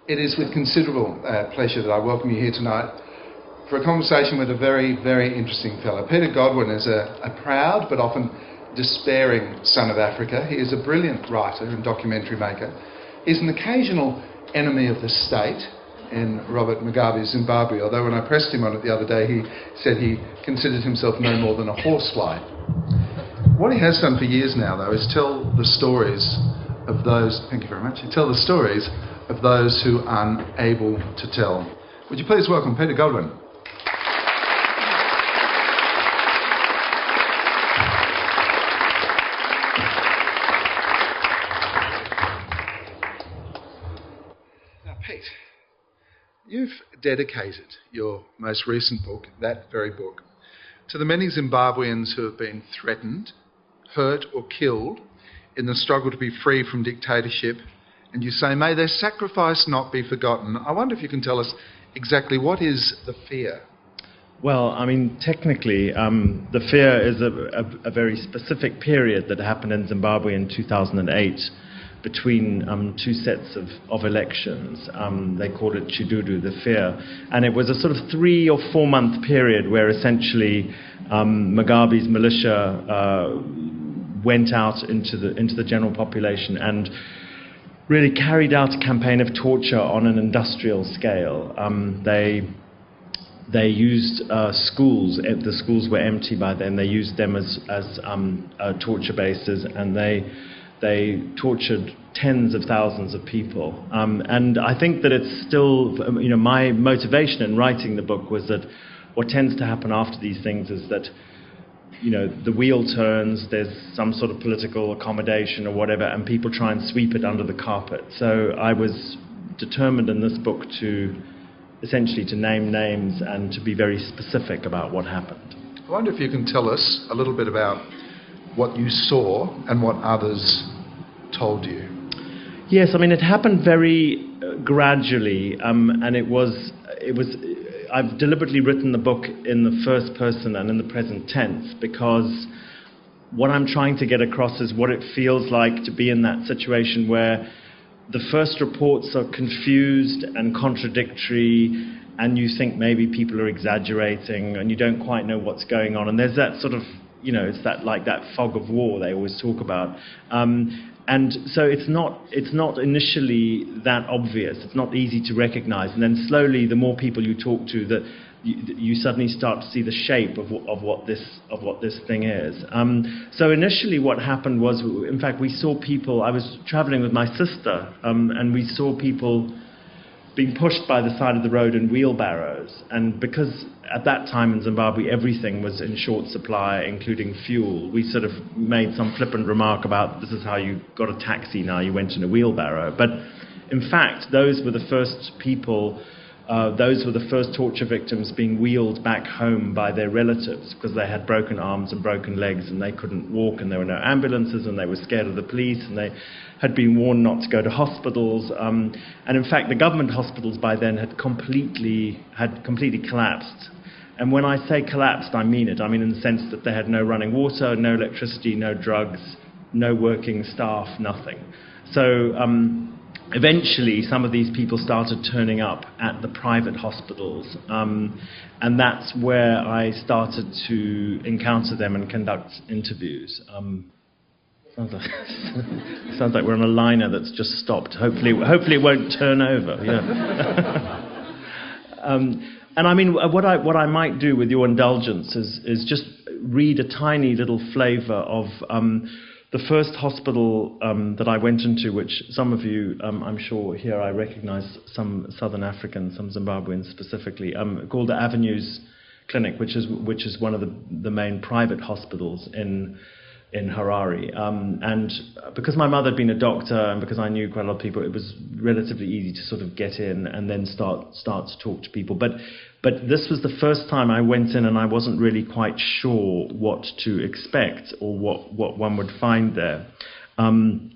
It is with considerable pleasure that I welcome you here tonight for a conversation with a very, very interesting fellow. Peter Godwin is a proud but often despairing son of Africa. He is a brilliant writer and documentary maker. He's an occasional enemy of the state in Robert Mugabe's Zimbabwe, although when I pressed him on it the other day, he said he considered himself no more than a horsefly. What he has done for years now, though, is tell the stories of those, thank you very much, tell the stories of those who are unable to tell. Would you please welcome Peter Godwin? Now, Pete, you've dedicated your most recent book, that very book, to the many Zimbabweans who have been threatened, hurt or killed in the struggle to be free from dictatorship, and you say, may their sacrifice not be forgotten. I wonder if you can tell us exactly what is the fear? Well, I mean, technically, the fear is a very specific period that happened in Zimbabwe in 2008 between two sets of elections. They called it Chidudu, the fear. And it was a sort of 3 or 4 month period where essentially Mugabe's militia went out into the general population and really carried out a campaign of torture on an industrial scale. They used schools. The schools were empty by then. They used them as torture bases, and they tortured tens of thousands of people. And I think that it's still, my motivation in writing the book was that what tends to happen after these things is that the wheel turns, there's some sort of political accommodation or whatever, and people try and sweep it under the carpet. So I was determined in this book to essentially to name names and to be very specific about what happened. I wonder if you can tell us a little bit about what you saw and what others told you. Yes, I mean, it happened very gradually, and it was. I've deliberately written the book in the first person and in the present tense because what I'm trying to get across is what it feels like to be in that situation where the first reports are confused and contradictory, and you think maybe people are exaggerating and you don't quite know what's going on, and there's that sort of, it's that fog of war they always talk about. And so it's not initially that obvious. It's not easy to recognize. And then slowly, the more people you talk to, that you suddenly start to see the shape of what this thing is. So initially, what happened was, in fact, we saw people. I was traveling with my sister, and we saw people being pushed by the side of the road in wheelbarrows. And because at that time in Zimbabwe everything was in short supply, including fuel, we sort of made some flippant remark about this is how you got a taxi now, you went in a wheelbarrow. But in fact, those were the first people, those were the first torture victims being wheeled back home by their relatives because they had broken arms and broken legs and they couldn't walk, and there were no ambulances, and they were scared of the police, and they had been warned not to go to hospitals. And in fact, the government hospitals by then had completely collapsed. And when I say collapsed, I mean it. I mean in the sense that they had no running water, no electricity, no drugs, no working staff, nothing. So eventually, some of these people started turning up at the private hospitals, and that's where I started to encounter them and conduct interviews. Sounds like we're on a liner that's just stopped. Hopefully it won't turn over. And I mean, what I might do, with your indulgence, is just read a tiny little flavour of the first hospital that I went into, which some of you, I'm sure here I recognise some Southern Africans, some Zimbabweans specifically, called the Avenues Clinic, which is one of the main private hospitals in Harare. And because my mother had been a doctor and because I knew quite a lot of people, it was relatively easy to sort of get in and then start to talk to people. But this was the first time I went in and I wasn't really quite sure what to expect or what one would find there. And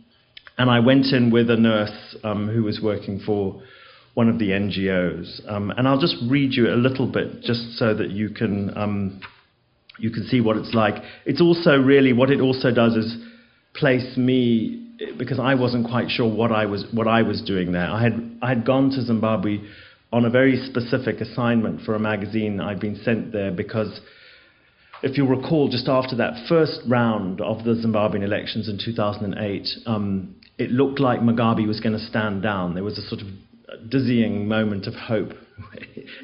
I went in with a nurse who was working for one of the NGOs. And I'll just read you a little bit just so that you can see what it's like. It's also really, what it also does is place me because I wasn't quite sure what I was doing there. I had gone to Zimbabwe on a very specific assignment for a magazine. I'd been sent there because, if you'll recall, just after that first round of the Zimbabwean elections in 2008, it looked like Mugabe was going to stand down. There was a sort of dizzying moment of hope.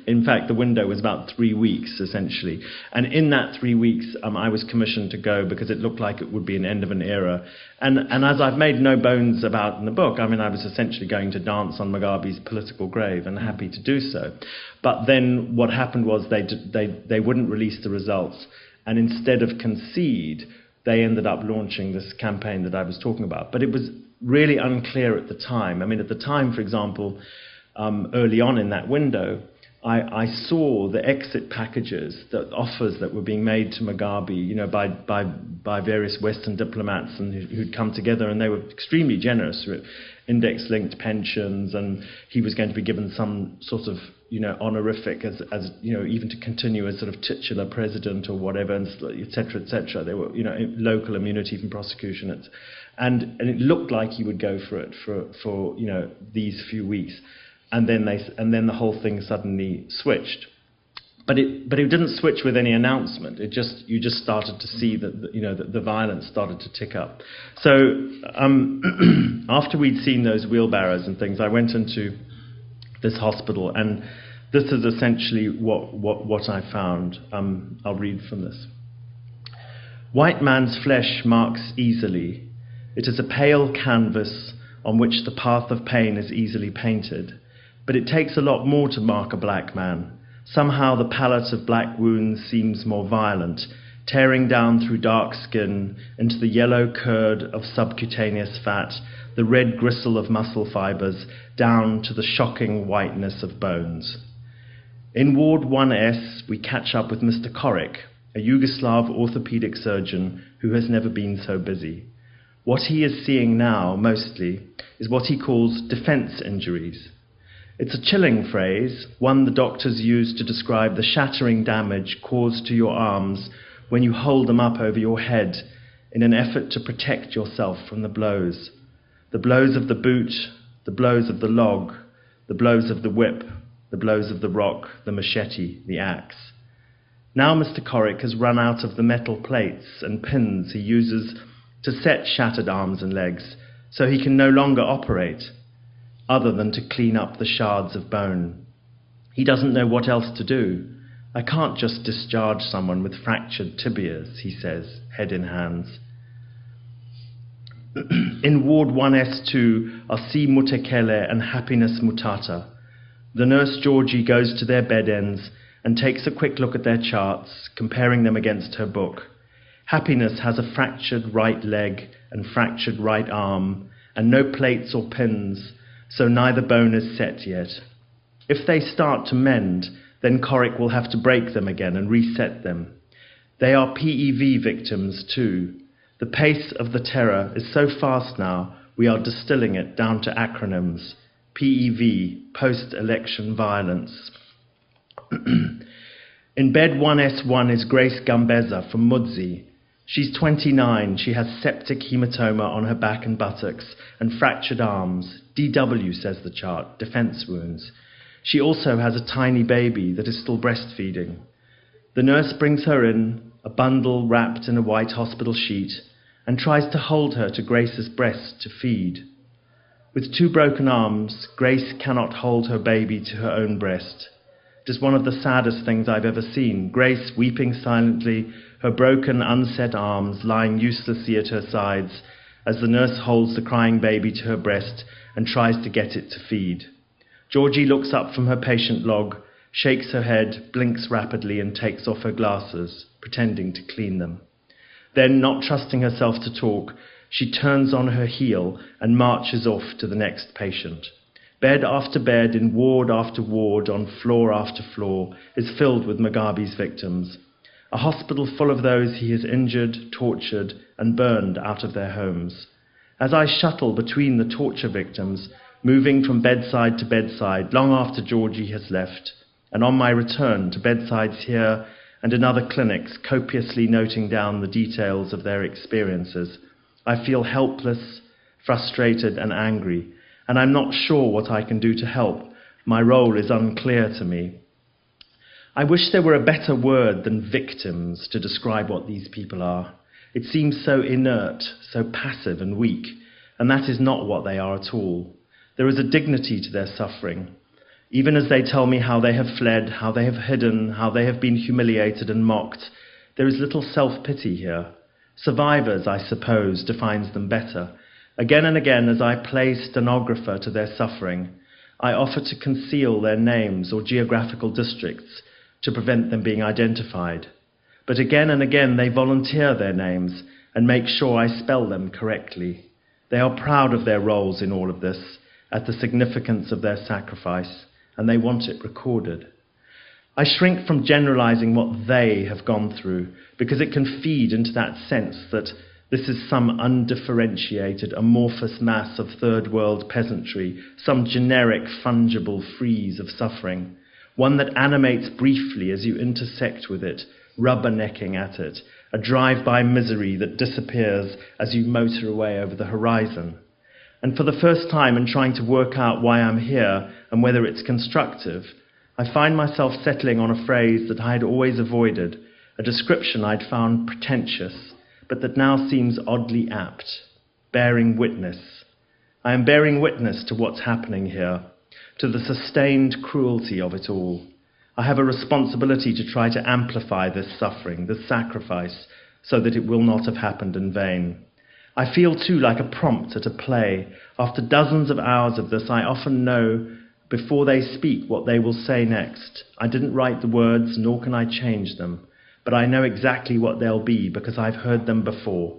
In fact, the window was about 3 weeks, essentially. And in that 3 weeks, I was commissioned to go because it looked like it would be an end of an era. And as I've made no bones about in the book, I mean, I was essentially going to dance on Mugabe's political grave, and happy to do so. But then what happened was they wouldn't release the results. And instead of concede, they ended up launching this campaign that I was talking about. But it was really unclear at the time. I mean, at the time, for example, early on in that window, I saw the exit packages, the offers that were being made to Mugabe, you know, by various Western diplomats and who'd come together, and they were extremely generous, index-linked pensions, and he was going to be given some sort of, you know, honorific as you know, even to continue as sort of titular president or whatever, and et cetera, et cetera. There were, you know, local immunity from prosecution, and it looked like he would go for it for you know, these few weeks. And then the whole thing suddenly switched, but it didn't switch with any announcement. You just started to see that, you know, that the violence started to tick up. So after we'd seen those wheelbarrows and things, I went into this hospital, and this is essentially what I found. I'll read from this. White man's flesh marks easily. It is a pale canvas on which the path of pain is easily painted. But it takes a lot more to mark a black man. Somehow the palette of black wounds seems more violent, tearing down through dark skin into the yellow curd of subcutaneous fat, the red gristle of muscle fibers, down to the shocking whiteness of bones. In Ward 1S, we catch up with Mr. Korik, a Yugoslav orthopedic surgeon who has never been so busy. What he is seeing now, mostly, is what he calls defense injuries. It's a chilling phrase, one the doctors use to describe the shattering damage caused to your arms when you hold them up over your head in an effort to protect yourself from the blows. The blows of the boot, the blows of the log, the blows of the whip, the blows of the rock, the machete, the axe. Now Mr. Korik has run out of the metal plates and pins he uses to set shattered arms and legs, so he can no longer operate, other than to clean up the shards of bone. He doesn't know what else to do. I can't just discharge someone with fractured tibias, he says, head in hands. In Ward 1S2 are Si Mutekele and Happiness Mutata. The nurse Georgie goes to their bed ends and takes a quick look at their charts, comparing them against her book. Happiness has a fractured right leg and fractured right arm, and no plates or pins, so neither bone is set yet. If they start to mend, then Korik will have to break them again and reset them. They are PEV victims too. The pace of the terror is so fast now, we are distilling it down to acronyms. PEV, post-election violence. In bed 1S1 is Grace Gambeza from Mudzi. She's 29, she has septic hematoma on her back and buttocks, and fractured arms. DW, says the chart, defense wounds. She also has a tiny baby that is still breastfeeding. The nurse brings her in, a bundle wrapped in a white hospital sheet, and tries to hold her to Grace's breast to feed. With 2 broken arms, Grace cannot hold her baby to her own breast. It is one of the saddest things I've ever seen. Grace weeping silently, her broken, unset arms lying uselessly at her sides as the nurse holds the crying baby to her breast and tries to get it to feed. Georgie looks up from her patient log, shakes her head, blinks rapidly and takes off her glasses, pretending to clean them. Then, not trusting herself to talk, she turns on her heel and marches off to the next patient. Bed after bed, in ward after ward, on floor after floor, is filled with Mugabe's victims. A hospital full of those he has injured, tortured, and burned out of their homes. As I shuttle between the torture victims, moving from bedside to bedside long after Georgie has left, and on my return to bedsides here and in other clinics, copiously noting down the details of their experiences, I feel helpless, frustrated and angry, and I'm not sure what I can do to help. My role is unclear to me. I wish there were a better word than victims to describe what these people are. It seems so inert, so passive and weak, and that is not what they are at all. There is a dignity to their suffering. Even as they tell me how they have fled, how they have hidden, how they have been humiliated and mocked, there is little self-pity here. Survivors, I suppose, defines them better. Again and again, as I play stenographer to their suffering, I offer to conceal their names or geographical districts to prevent them being identified. But again and again, they volunteer their names and make sure I spell them correctly. They are proud of their roles in all of this, at the significance of their sacrifice, and they want it recorded. I shrink from generalizing what they have gone through, because it can feed into that sense that this is some undifferentiated, amorphous mass of third world peasantry, some generic, fungible frieze of suffering, one that animates briefly as you intersect with it, rubbernecking at it, a drive-by misery that disappears as you motor away over the horizon. And for the first time in trying to work out why I'm here and whether it's constructive, I find myself settling on a phrase that I had always avoided, a description I'd found pretentious, but that now seems oddly apt: bearing witness. I am bearing witness to what's happening here, to the sustained cruelty of it all. I have a responsibility to try to amplify this suffering, this sacrifice, so that it will not have happened in vain. I feel too like a prompt at a play. After dozens of hours of this, I often know before they speak what they will say next. I didn't write the words, nor can I change them, but I know exactly what they'll be because I've heard them before,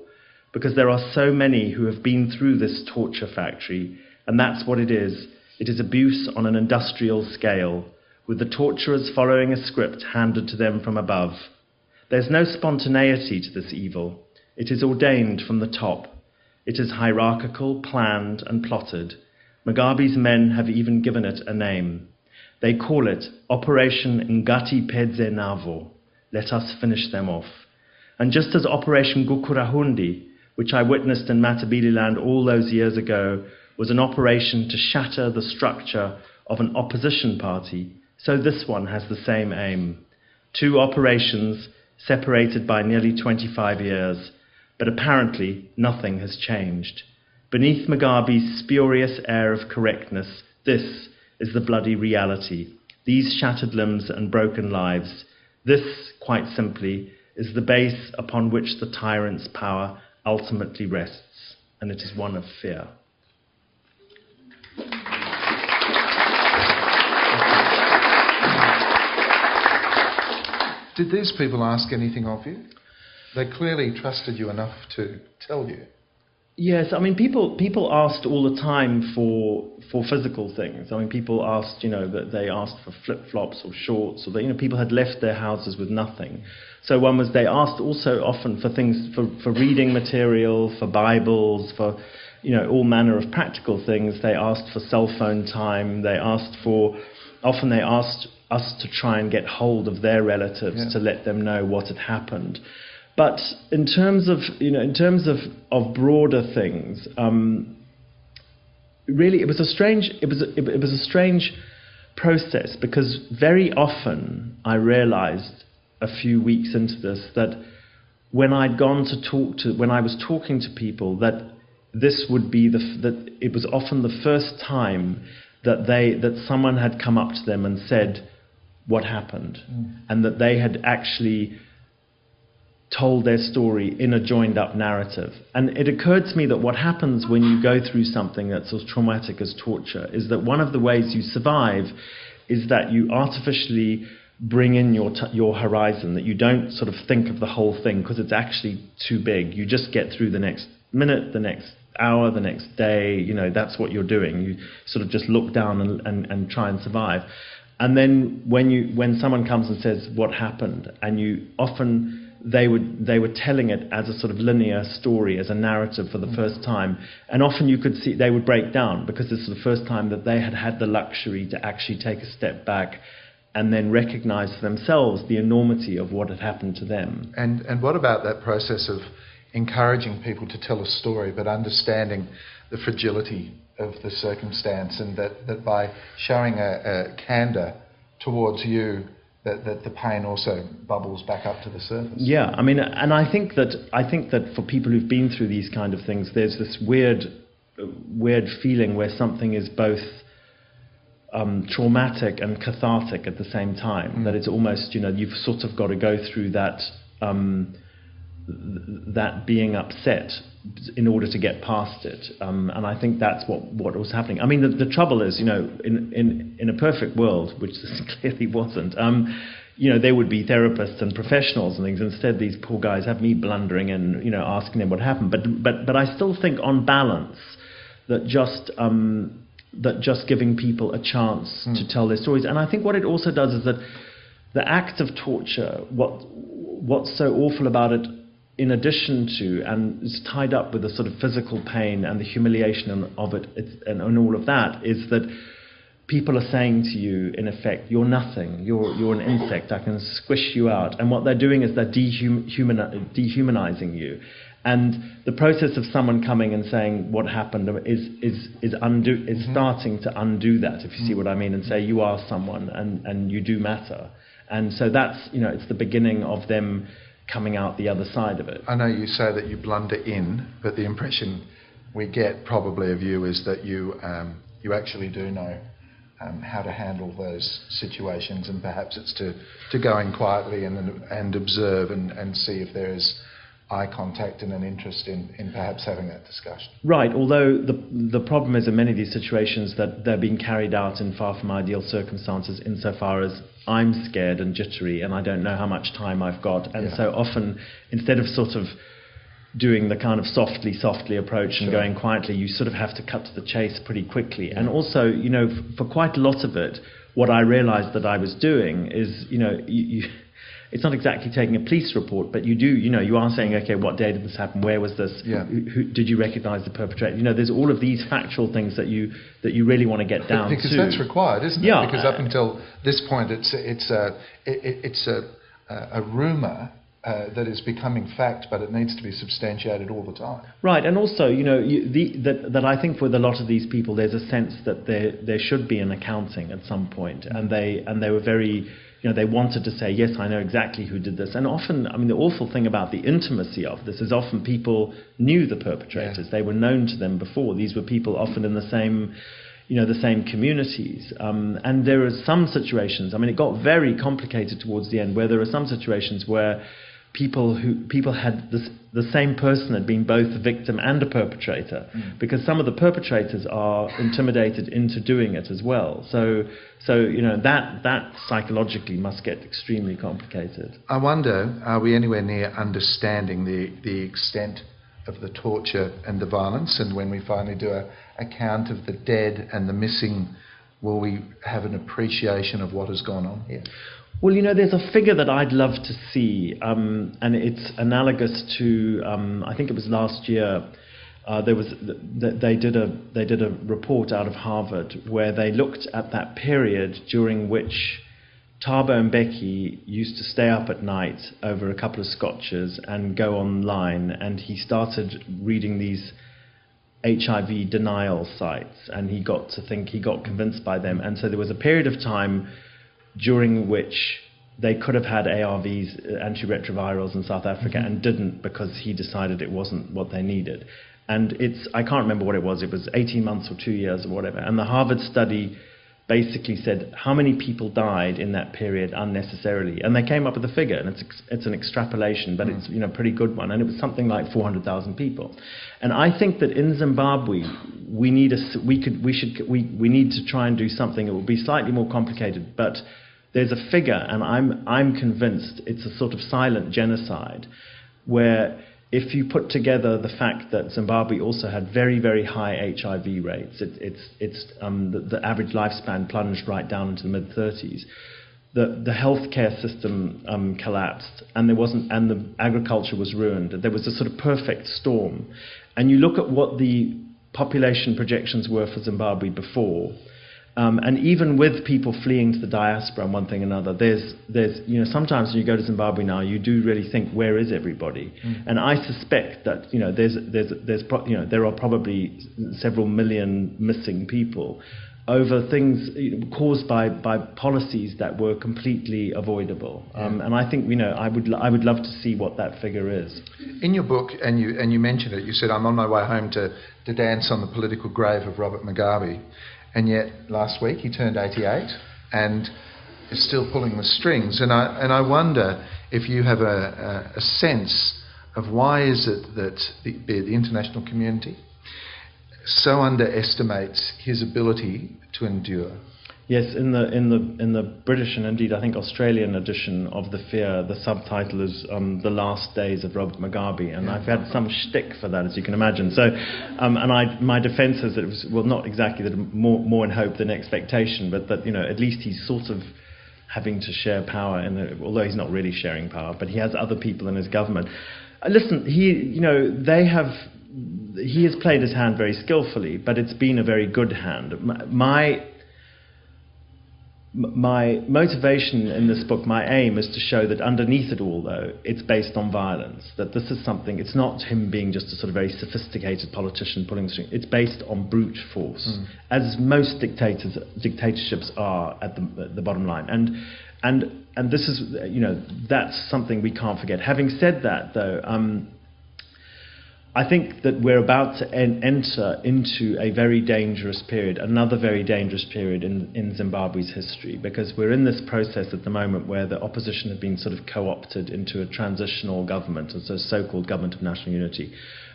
because there are so many who have been through this torture factory, and that's what it is. It is abuse on an industrial scale, with the torturers following a script handed to them from above. There's no spontaneity to this evil. It is ordained from the top. It is hierarchical, planned, and plotted. Mugabe's men have even given it a name. They call it Operation Ngati Pedze Navo. Let us finish them off. And just as Operation Gukurahundi, which I witnessed in Matabeleland all those years ago, was an operation to shatter the structure of an opposition party, so this one has the same aim. Two operations separated by nearly 25 years, but apparently nothing has changed. Beneath Mugabe's spurious air of correctness, this is the bloody reality. These shattered limbs and broken lives. This, quite simply, is the base upon which the tyrant's power ultimately rests, and it is one of fear. Did these people ask anything of you? They clearly trusted you enough to tell you. Yes, I mean, people asked all the time for physical things. I mean, people asked, that they asked for flip-flops or shorts, or people had left their houses with nothing. So one was, they asked also often for things, for reading material, for Bibles, for, all manner of practical things. They asked for cell phone time. Often they asked us to try and get hold of their relatives to let them know what had happened. But in terms of broader things, really it was a strange process, because very often I realized a few weeks into this that when I was talking to people, that this would be that it was often the first time that someone had come up to them and said what happened, and that they had actually told their story in a joined-up narrative. And it occurred to me that what happens when you go through something that's as traumatic as torture is that one of the ways you survive is that you artificially bring in your horizon, that you don't sort of think of the whole thing because it's actually too big. You just get through the next minute, the next hour, the next day. That's what you're doing. You sort of just look down and try and survive. And then when someone comes and says what happened, and they were telling it as a sort of linear story, as a narrative for the first time, and often you could see they would break down, because this was the first time that they had had the luxury to actually take a step back and then recognize for themselves the enormity of what had happened to them. And what about that process of encouraging people to tell a story, but understanding the fragility of the circumstance, and that by showing a candour towards you, that the pain also bubbles back up to the surface. Yeah, I mean, and I think that for people who've been through these kind of things, there's this weird feeling where something is both traumatic and cathartic at the same time. That it's almost, you've sort of got to go through that that being upset in order to get past it. And I think that's what was happening. I mean, the trouble is, in a perfect world, which this clearly wasn't, there would be therapists and professionals and things. Instead, these poor guys have me blundering and, asking them what happened. But I still think, on balance, that just giving people a chance to tell their stories. And I think what it also does is that the act of torture, what's so awful about it, in addition to, and it's tied up with the sort of physical pain and the humiliation of it, and all of that, is that people are saying to you, in effect, you're nothing, you're an insect, I can squish you out. And what they're doing is they're dehumanizing you. And the process of someone coming and saying what happened is starting to undo that, if you see what I mean, and say you are someone and you do matter. And so that's, it's the beginning of them coming out the other side of it. I know you say that you blunder in, but the impression we get probably of you is that you actually do know how to handle those situations, and perhaps it's to go in quietly and observe and see if there is eye contact and an interest in perhaps having that discussion. Right, although the problem is in many of these situations that they're being carried out in far from ideal circumstances, insofar as I'm scared and jittery and I don't know how much time I've got. And so often, instead of sort of doing the kind of softly approach and going quietly, you sort of have to cut to the chase pretty quickly. And also, for quite a lot of it, what I realized that I was doing is, it's not exactly taking a police report, but you are saying, okay, what day did this happen? Where was this? Who did you recognize the perpetrator? There's all of these factual things that you really want to get down to. Because that's required, isn't it? Because up until this point, it's a rumor that is becoming fact, but it needs to be substantiated all the time. Right, and also, that I think with a lot of these people, there's a sense that there should be an accounting at some point, and they were very. They wanted to say, yes, I know exactly who did this. And often, the awful thing about the intimacy of this is often people knew the perpetrators. They were known to them before. These were people often in the same communities. And there are some situations, it got very complicated towards the end, where there are some situations where people had the same person had been both a victim and a perpetrator, because some of the perpetrators are intimidated into doing it as well. So that psychologically must get extremely complicated. I wonder, are we anywhere near understanding the extent of the torture and the violence? And when we finally do a count of the dead and the missing, will we have an appreciation of what has gone on here? Well, there's a figure that I'd love to see, and it's analogous to, I think it was last year, they did a report out of Harvard where they looked at that period during which Thabo Mbeki used to stay up at night over a couple of scotches and go online, and he started reading these HIV denial sites, and he got convinced by them. And so there was a period of time during which they could have had ARVs, antiretrovirals, in South Africa, and didn't, because he decided it wasn't what they needed. And I can't remember what it was 18 months or 2 years or whatever. And the Harvard study basically said how many people died in that period unnecessarily. And they came up with a figure, and it's an extrapolation, but it's a pretty good one. And it was something like 400,000 people. And I think that in Zimbabwe, we need to try and do something. It will be slightly more complicated, but there's a figure, and I'm convinced it's a sort of silent genocide, where if you put together the fact that Zimbabwe also had very, very high HIV rates, the average lifespan plunged right down into the mid-30s. The healthcare system collapsed, and the agriculture was ruined. There was a sort of perfect storm. And you look at what the population projections were for Zimbabwe before, And even with people fleeing to the diaspora and one thing or another, there's sometimes when you go to Zimbabwe now, you do really think, where is everybody? And I suspect that there are probably several million missing people over things caused by policies that were completely avoidable. And I think I would love to see what that figure is. In your book, and you mentioned it, you said, I'm on my way home to dance on the political grave of Robert Mugabe. And yet, last week, he turned 88 and is still pulling the strings. And I wonder if you have a sense of why is it that the international community so underestimates his ability to endure? Yes, in the British and indeed I think Australian edition of The Fear, the subtitle is The Last Days of Robert Mugabe, and I've had some shtick for that, as you can imagine. So, my defence is that it was not exactly that more in hope than expectation, but that at least he's sort of having to share power, although he's not really sharing power, but he has other people in his government. Listen, he has played his hand very skillfully, but it's been a very good hand. My motivation in this book, my aim, is to show that underneath it all, though, it's based on violence. That this is something, it's not him being just a sort of very sophisticated politician pulling the string. It's based on brute force, as most dictatorships are at the bottom line. And this is, that's something we can't forget. Having said that, though, I think that we're about to enter into a very dangerous period, another very dangerous period in Zimbabwe's history, because we're in this process at the moment where the opposition have been sort of co-opted into a transitional government, as a so-called government of national unity,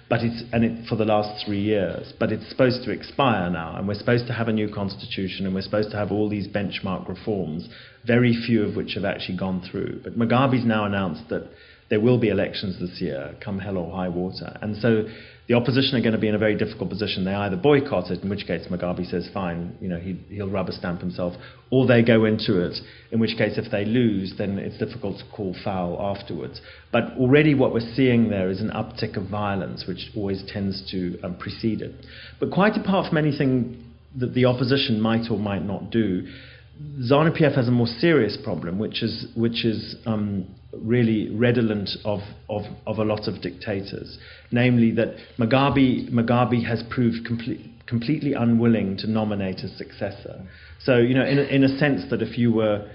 for the last 3 years. But it's supposed to expire now, and we're supposed to have a new constitution, and we're supposed to have all these benchmark reforms, very few of which have actually gone through. But Mugabe's now announced that there will be elections this year, come hell or high water. And so the opposition are going to be in a very difficult position. They either boycott it, in which case Mugabe says, fine, he'll rubber stamp himself, or they go into it, in which case if they lose, then it's difficult to call foul afterwards. But already what we're seeing there is an uptick of violence, which always tends to precede it. But quite apart from anything that the opposition might or might not do, ZANU-PF has a more serious problem, which is really redolent of a lot of dictators, namely that Mugabe has proved completely unwilling to nominate a successor. So in a sense that if you were,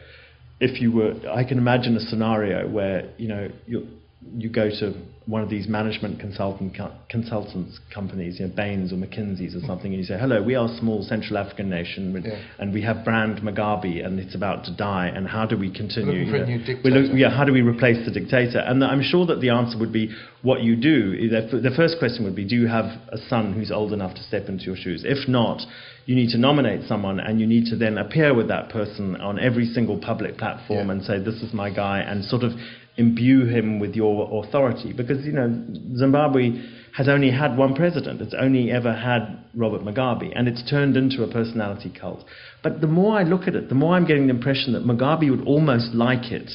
I can imagine a scenario where you go to one of these management consultants companies, Baines or McKinsey's or something, and you say, hello, we are a small Central African nation, and we have brand Mugabe, and it's about to die, and how do we continue? For a new dictator. How do we replace the dictator? And I'm sure that the answer would be what you do. The first question would be, do you have a son who's old enough to step into your shoes? If not, you need to nominate someone, and you need to then appear with that person on every single public platform and say, this is my guy, and sort of imbue him with your authority, because Zimbabwe has only had one president. It's only ever had Robert Mugabe, and it's turned into a personality cult. But the more I look at it, the more I'm getting the impression that Mugabe would almost like it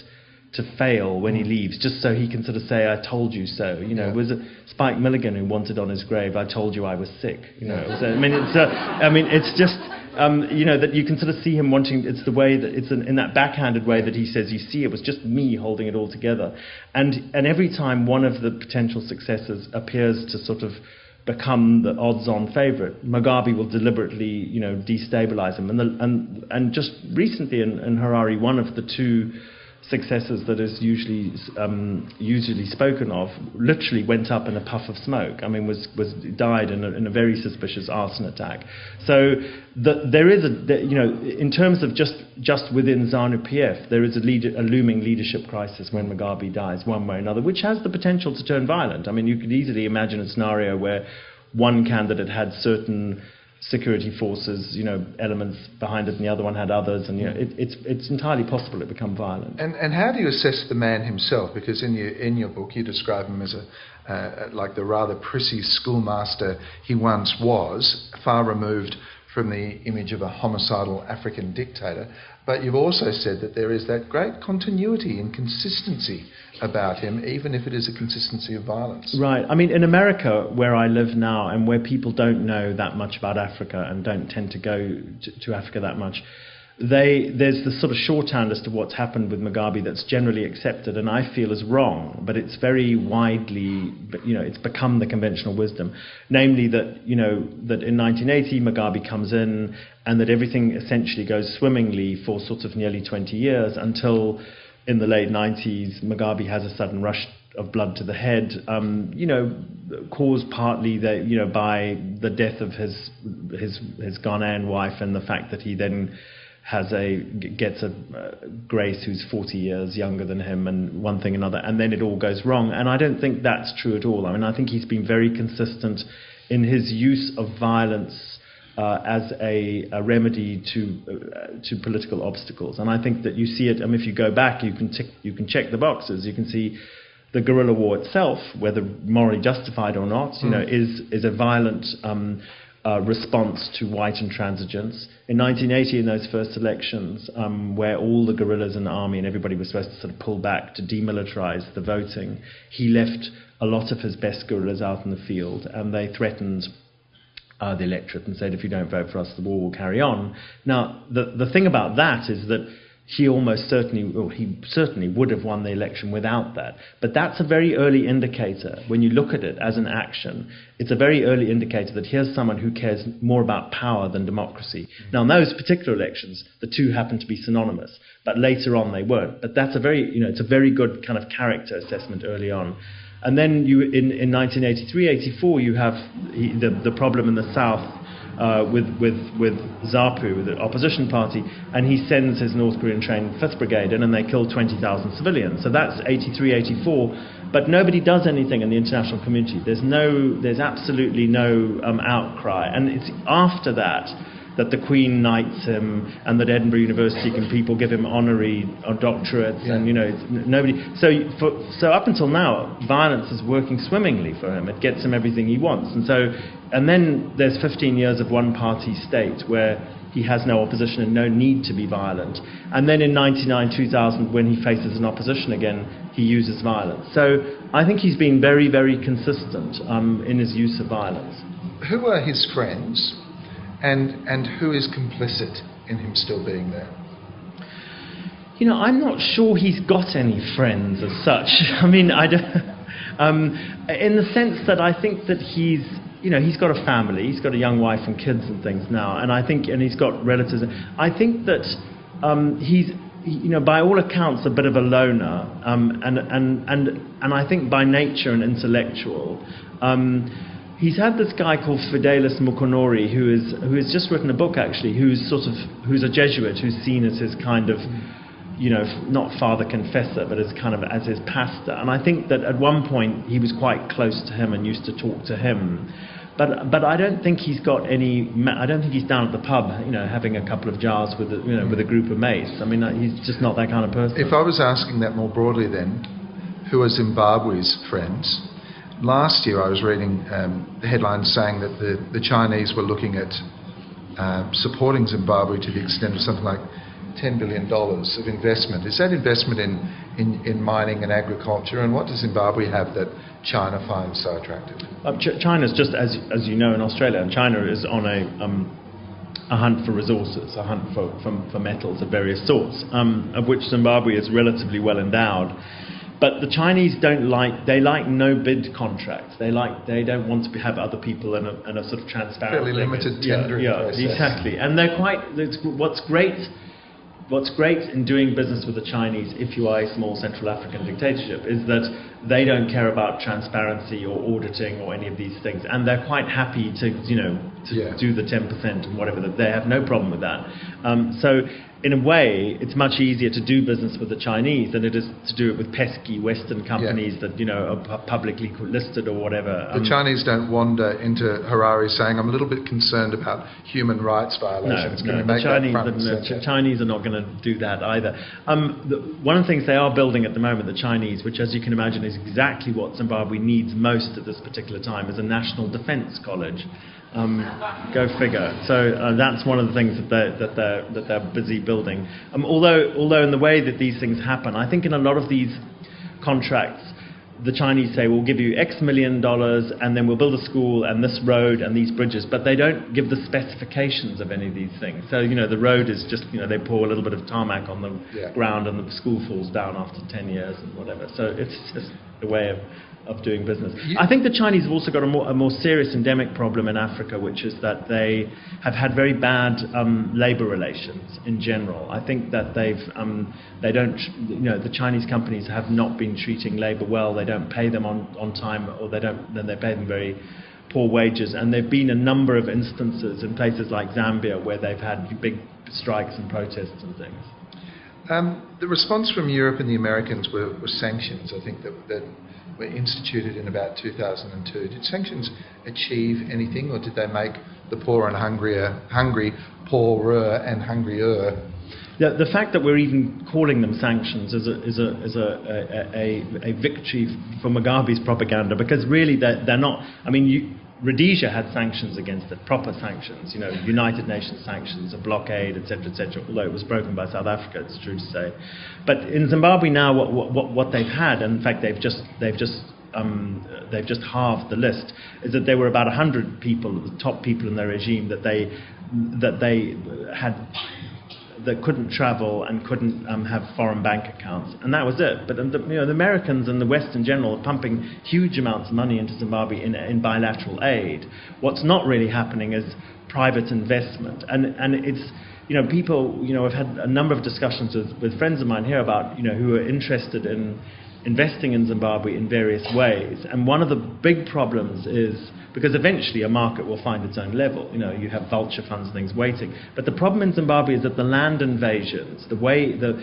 to fail when he leaves, just so he can sort of say, I told you so. It was Spike Milligan who wanted on his grave, I told you I was sick. It's just that you can sort of see him wanting. It's the way that it's in that backhanded way that he says, you see, it was just me holding it all together. And every time one of the potential successors appears to sort of become the odds-on favourite, Mugabe will deliberately, destabilise him. And just recently in Harare, one of the two successors that is usually spoken of literally went up in a puff of smoke. Died in a very suspicious arson attack. So there is in terms of just within ZANU-PF, there is a looming leadership crisis when Mugabe dies, one way or another, which has the potential to turn violent. You could easily imagine a scenario where one candidate had certain security forces, elements behind it, and the other one had others, and it's entirely possible it become violent. And how do you assess the man himself? Because in your book you describe him as like the rather prissy schoolmaster he once was, far removed from the image of a homicidal African dictator, but you've also said that there is that great continuity and consistency about him, even if it is a consistency of violence. Right. I mean, in America, where I live now, and where people don't know that much about Africa and don't tend to go to Africa that much, there's the sort of shorthand as to what's happened with Mugabe that's generally accepted, and I feel is wrong, but it's very widely, it's become the conventional wisdom. Namely that, that in 1980 Mugabe comes in and that everything essentially goes swimmingly for sort of nearly 20 years until in the late 90s Mugabe has a sudden rush of blood to the head, caused partly by the death of his Ghanaian wife and the fact that he then gets a Grace who's 40 years younger than him, and one thing another, and then it all goes wrong. And I don't think that's true at all. I mean, I think he's been very consistent in his use of violence as a remedy to political obstacles. And I think that you see it. I mean, if you go back, you can check the boxes. You can see the guerrilla war itself, whether morally justified or not, is a violent response to white intransigence. In 1980, in those first elections, where all the guerrillas and the army and everybody was supposed to sort of pull back to demilitarize the voting, he left a lot of his best guerrillas out in the field, and they threatened the electorate and said, if you don't vote for us, the war will carry on. Now, the thing about that is that he certainly would have won the election without that. But that's a very early indicator. When you look at it as an action, it's a very early indicator that here's someone who cares more about power than democracy. Now, in those particular elections, the two happen to be synonymous, but later on they weren't. But that's it's a very good kind of character assessment early on. And then in 1983-84, you have the problem in the south with ZAPU, the opposition party, and he sends his North Korean trained 5th Brigade in, and they kill 20,000 civilians. So that's 83-84, but nobody does anything in the international community. There's absolutely no outcry, and it's after that the Queen knights him, and that Edinburgh University people give him honorary doctorates, and nobody. So up until now, violence is working swimmingly for him. It gets him everything he wants, and then there's 15 years of one-party state where he has no opposition and no need to be violent. And then in 1999-2000, when he faces an opposition again, he uses violence. So I think he's been very, very consistent in his use of violence. Who are his friends? And who is complicit in him still being there? I'm not sure he's got any friends as such. I mean, I don't, in the sense that I think that he's got a family, he's got a young wife and kids and things now, and he's got relatives. I think that he's, by all accounts, a bit of a loner, and I think by nature an intellectual. He's had this guy called Fidelis Mukonori, who has just written a book actually, who's a Jesuit, who's seen as his kind of, not father confessor, but as his pastor. And I think that at one point he was quite close to him and used to talk to him. But I don't think he's got any. I don't think he's down at the pub, having a couple of jars with a group of mates. I mean, he's just not that kind of person. If I was asking that more broadly, then, who are Zimbabwe's friends? Last year I was reading the headlines saying that the Chinese were looking at supporting Zimbabwe to the extent of something like $10 billion of investment. Is that investment in mining and agriculture, and what does Zimbabwe have that China finds so attractive? China's just, as you know, in Australia, and China is on a hunt for resources, a hunt for metals of various sorts, of which Zimbabwe is relatively well endowed. But the Chinese they like no bid contracts. They don't want to have other people in a sort of transparent, fairly limited tendering process. Exactly. And they're what's great in doing business with the Chinese, if you are a small Central African dictatorship, is that they don't care about transparency or auditing or any of these things, and they're quite happy to do the 10% and whatever. That they have no problem with that. So in a way, it's much easier to do business with the Chinese than it is to do it with pesky Western companies that are publicly listed or whatever. The Chinese don't wander into Harare saying, "I'm a little bit concerned about human rights violations." The Chinese are not going to do that either. One of the things they are building at the moment, the Chinese, which as you can imagine is exactly what Zimbabwe needs most at this particular time, is a national defence college. Go figure. So that's one of the things that they're busy building. Although in the way that these things happen, I think in a lot of these contracts, the Chinese say, we'll give you X million dollars and then we'll build a school and this road and these bridges, but they don't give the specifications of any of these things. So, the road is just, they pour a little bit of tarmac on the ground and the school falls down after 10 years and whatever. So it's just a way of doing business. I think the Chinese have also got a more serious endemic problem in Africa, which is that they have had very bad labour relations in general. I think that the Chinese companies have not been treating labour well. They don't pay them on time, or they pay them very poor wages. And there have been a number of instances in places like Zambia where they've had big strikes and protests and things. The response from Europe and the Americans were sanctions, I think, that were instituted in about 2002. Did sanctions achieve anything, or did they make the poor and hungry poorer and hungrier? The fact that we're even calling them sanctions is a victory for Mugabe's propaganda, because really they're not. Rhodesia had sanctions against it, proper sanctions, United Nations sanctions, a blockade, etc., although it was broken by South Africa, it's true to say. But in Zimbabwe now, what they've had, and in fact they've just halved the list, is that there were about 100 people, the top people in their regime, that they had that couldn't travel and couldn't have foreign bank accounts, and that was it. But the Americans and the West in general are pumping huge amounts of money into Zimbabwe in bilateral aid. What's not really happening is private investment, and it's people I've had a number of discussions with friends of mine here about who are interested in investing in Zimbabwe in various ways, and one of the big problems is, because eventually a market will find its own level. You have vulture funds and things waiting. But the problem in Zimbabwe is that the land invasions, the way the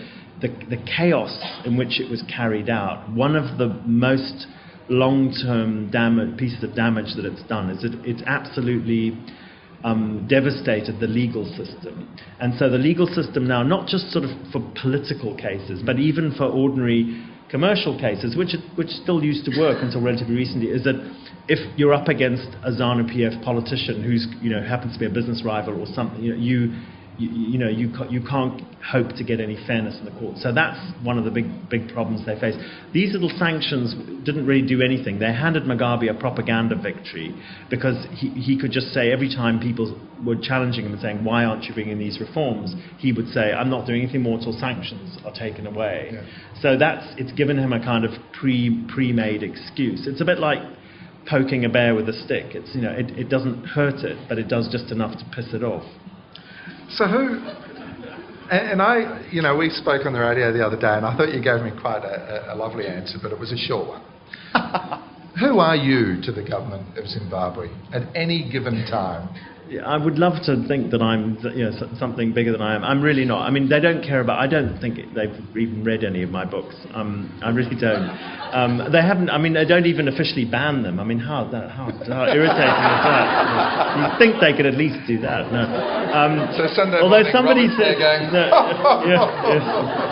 chaos in which it was carried out, one of the most long-term pieces of damage that it's done is that it's absolutely devastated the legal system. And so the legal system now, not just sort of for political cases, but even for ordinary commercial cases, which still used to work until relatively recently, is that if you're up against a ZANU-PF politician who's happens to be a business rival or something, you can't hope to get any fairness in the court. So that's one of the big problems they face. These little sanctions didn't really do anything. They handed Mugabe a propaganda victory, because he could just say, every time people were challenging him and saying, why aren't you bringing these reforms, he would say, I'm not doing anything more until sanctions are taken away. Yeah. So it's given him a kind of pre-made excuse. It's a bit like poking a bear with a stick. It's it doesn't hurt it, but it does just enough to piss it off. So we spoke on the radio the other day, and I thought you gave me quite a lovely answer, but it was a short one. Who are you to the government of Zimbabwe at any given time? Yeah, I would love to think that I'm something bigger than I am. I'm really not. They don't care about. I don't think they've even read any of my books. I really don't. They haven't. They don't even officially ban them. How irritating is that? You think they could at least do that? No. So Sunday although morning, somebody said, going,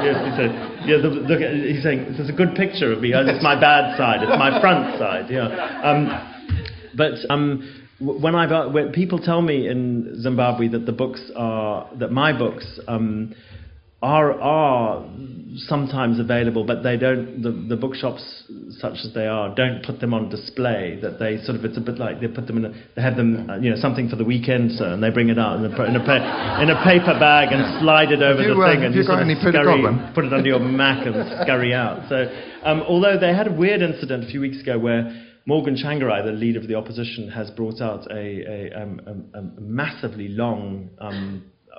yes, he said, look, he's saying there's a good picture of me. It's my bad side. It's my front side. When people tell me in Zimbabwe that my books are sometimes available, but they don't. The bookshops, such as they are, don't put them on display. That they sort of, it's a bit like they put them they have them, something for the weekend, sir, and they bring it out and put in a paper bag and slide it over the thing, and you put it under your Mac and scurry out. So, although they had a weird incident a few weeks ago where Morgan Chenjerai, the leader of the opposition, has brought out a massively long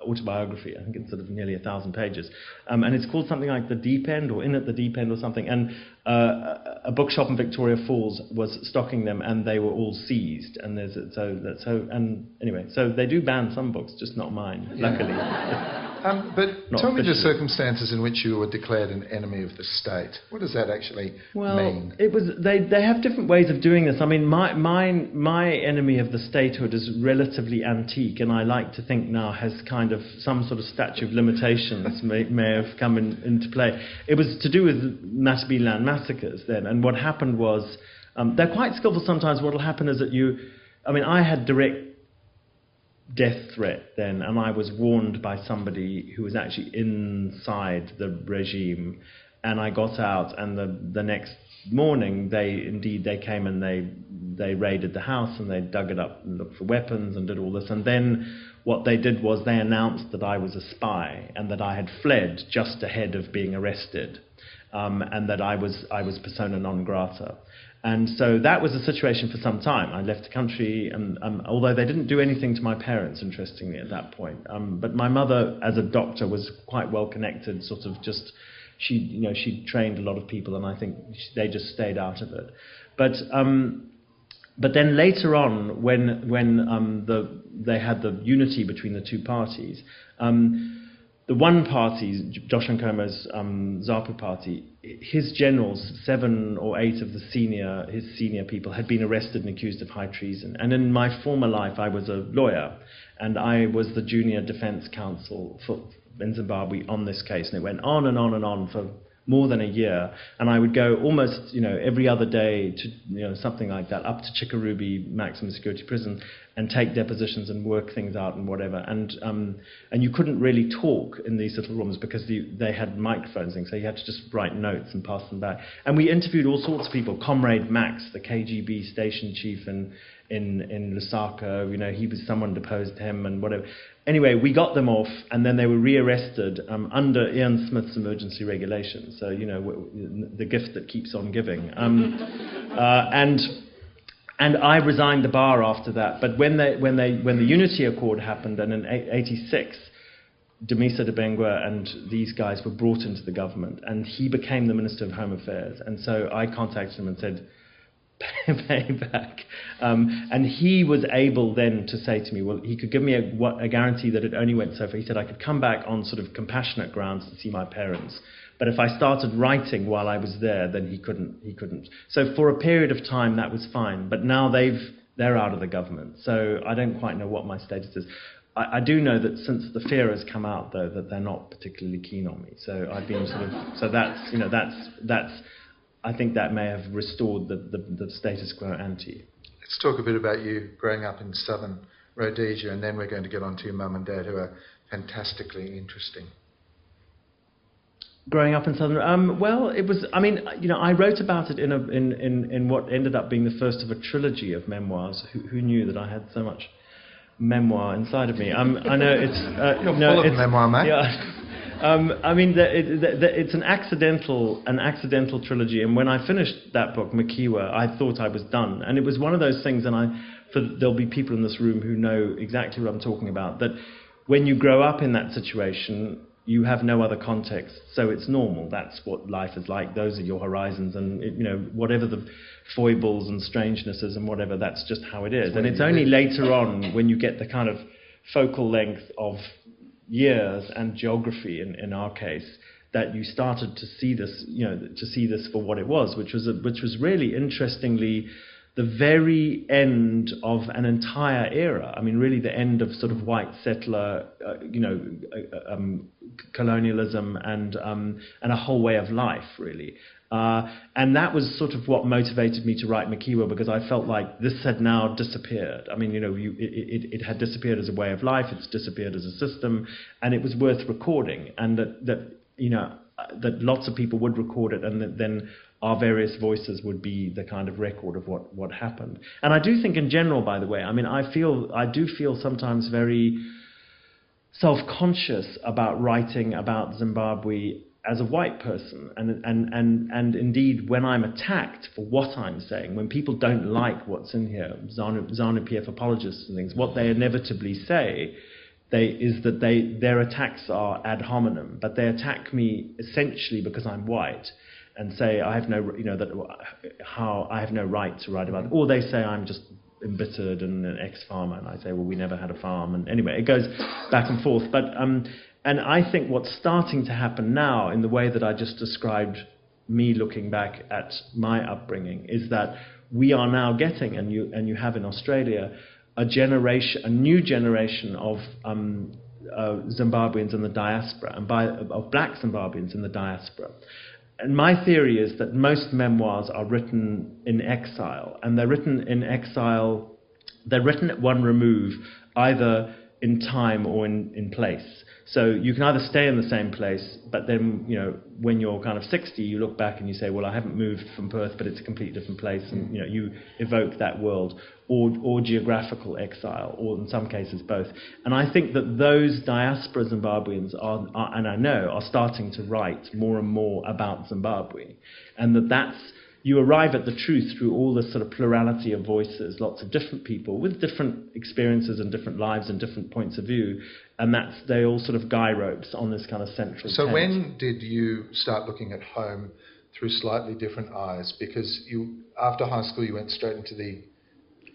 autobiography. I think it's sort of nearly 1,000 pages, and it's called something like The Deep End, or In at the Deep End, or something. And a bookshop in Victoria Falls was stocking them, and they were all seized. And so they do ban some books, just not mine, luckily. But tell me the circumstances in which you were declared an enemy of the state. What does that actually mean? It was they have different ways of doing this. My enemy of the statehood is relatively antique, and I like to think now has kind of some sort of statute of limitations may have come into play. It was to do with Matabeleland massacres then, and what happened was they're quite skillful sometimes. What will happen is that I had direct death threat then, and I was warned by somebody who was actually inside the regime, and I got out, and the next morning they came and they raided the house, and they dug it up and looked for weapons and did all this, and then what they did was they announced that I was a spy and that I had fled just ahead of being arrested, and that I was persona non grata. And so that was the situation for some time. I left the country, and although they didn't do anything to my parents, interestingly, at that point. But my mother, as a doctor, was quite well connected, sort of just, she trained a lot of people, and I think they just stayed out of it. But then later on, when they had the unity between the two parties, the one party, Joshua Nkomo's ZAPU party, his generals, 7 or 8 of his senior people, had been arrested and accused of high treason. And in my former life, I was a lawyer, and I was the junior defense counsel in Zimbabwe on this case. And it went on and on and on for more than a year, and I would go almost, every other day to, something like that, up to Chikarubi maximum security prison, and take depositions and work things out and whatever. And you couldn't really talk in these little rooms because they had microphones, so you had to just write notes and pass them back. And we interviewed all sorts of people. Comrade Max, the KGB station chief in Lusaka, he was, someone deposed him and whatever. Anyway, we got them off, and then they were rearrested under Ian Smith's emergency regulations. So, the gift that keeps on giving. And I resigned the bar after that. But when the Unity Accord happened, and in '86, Dumisa Debengwa and these guys were brought into the government, and he became the Minister of Home Affairs. And so I contacted him and said, pay back. And he was able then to say to me, well, he could give me a guarantee that it only went so far. He said I could come back on sort of compassionate grounds to see my parents. But if I started writing while I was there, then he couldn't. So for a period of time, that was fine. But now they're out of the government. So I don't quite know what my status is. I do know that since the fear has come out, though, that they're not particularly keen on me. So I've been sort of, so that's I think that may have restored the status quo ante. Let's talk a bit about you growing up in southern Rhodesia, and then we're going to get on to your mum and dad, who are fantastically interesting. Growing up in southern, well, it was. I mean, I wrote about it in what ended up being the first of a trilogy of memoirs. Who knew that I had so much memoir inside of me? I know it's you're full of memoir, mate. Yeah. I mean, it's an accidental trilogy, and when I finished that book, Makiwa, I thought I was done. And it was one of those things, and there'll be people in this room who know exactly what I'm talking about, that when you grow up in that situation, you have no other context, so it's normal. That's what life is like. Those are your horizons, and whatever the foibles and strangenesses and whatever, that's just how it is. And it's only later on, when you get the kind of focal length of years and geography in our case, that you started to see this for what it was, which was really interestingly the very end of an entire era. I mean, really the end of sort of white settler, colonialism and a whole way of life, really. And that was sort of what motivated me to write Makiwa, because I felt like this had now disappeared. I mean, it had disappeared as a way of life, it's disappeared as a system, and it was worth recording, and that lots of people would record it, and that then our various voices would be the kind of record of what happened. And I do think in general, by the way, I mean, I do feel sometimes very self-conscious about writing about Zimbabwe as a white person, and indeed when I'm attacked for what I'm saying, when people don't like what's in here, ZANU-PF apologists and things, what they inevitably say is that their attacks are ad hominem, but they attack me essentially because I'm white, and say I have no, I have no right to write about it, or they say I'm just embittered and an ex-farmer, and I say, well, we never had a farm, and anyway, it goes back and forth. But and I think what's starting to happen now, in the way that I just described me looking back at my upbringing, is that we are now getting, and you have in Australia, a new generation of Zimbabweans in the diaspora, and of black Zimbabweans in the diaspora. And my theory is that most memoirs are written in exile, and they're written in exile. They're written at one remove either in time or in place. So you can either stay in the same place, but then, you know, when you're kind of 60, you look back and you say, well, I haven't moved from Perth, but it's a completely different place, and, you know, you evoke that world, or geographical exile, or in some cases both. And I think that those diaspora Zimbabweans are, and I know, are starting to write more and more about Zimbabwe, and that's, you arrive at the truth through all this sort of plurality of voices, lots of different people with different experiences and different lives and different points of view, and they all sort of guy ropes on this kind of central So tent. when did you start looking at home through slightly different eyes? Because you, after high school, you went straight into the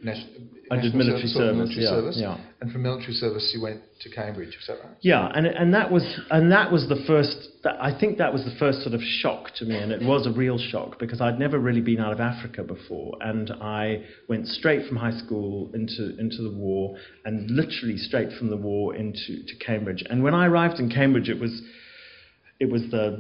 I did military service, yeah. And from military service, you went to Cambridge. Is that right? Yeah, and that was the first. I think that was the first sort of shock to me, and it was a real shock because I'd never really been out of Africa before, and I went straight from high school into the war, and literally straight from the war into Cambridge. And when I arrived in Cambridge, it was the